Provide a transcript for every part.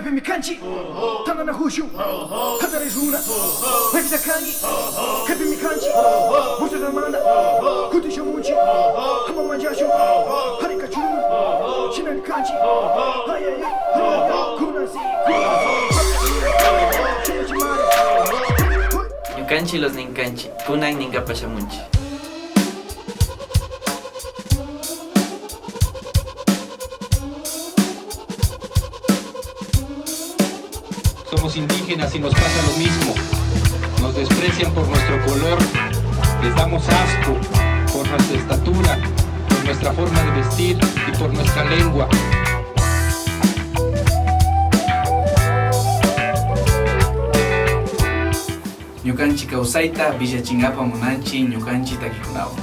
Happy Mikanchi, Tanana Hushu, Hatarizuna, Hexakani, Happy Mikanchi, Musaramanda, Kutishamuchi, Hamamanjashu, Harikachun, Shinan Kanchi, Hayay, Kunasi, Ñukanchi los ninkanchi, kunan ninkapashamunchi. Somos indígenas y nos pasa lo mismo. Nos desprecian por nuestro color, les damos asco por nuestra estatura, por nuestra forma de vestir y por nuestra lengua. Ñukanchi kawsayta villachingapa munanchi ñukanchi takikunawan.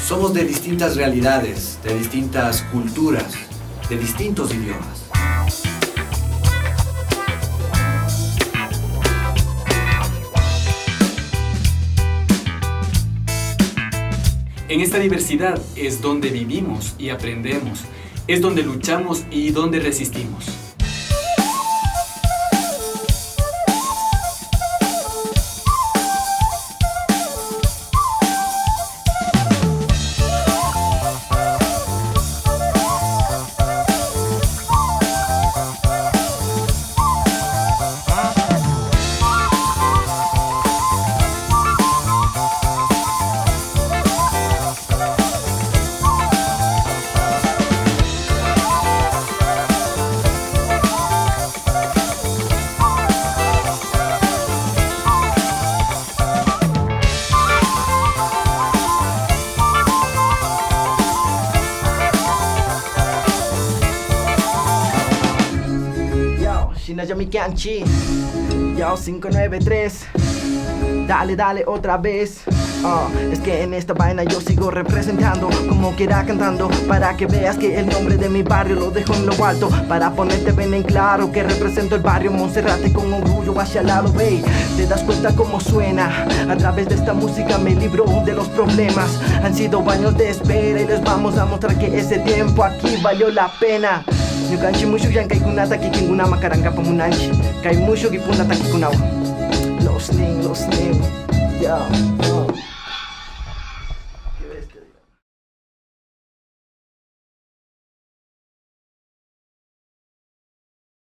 Somos de distintas realidades, de distintas culturas, de distintos idiomas. En esta diversidad es donde vivimos y aprendemos, es donde luchamos y donde resistimos. Shinayamikanchi, Yao 593, dale, dale otra vez. Es que en esta vaina yo sigo representando como quiera cantando, para que veas que el nombre de mi barrio lo dejo en lo alto, para ponerte bien en claro que represento el barrio Monserrate con orgullo hacia el lado, wey. Te das cuenta cómo suena, a través de esta música me libro de los problemas. Han sido años de espera y les vamos a mostrar que ese tiempo aquí valió la pena. Ñukanchi mushu yankai kunata kikinguna makaranga pamunanchi, kai mushu kipuna takikunawa. Los ning, yeah.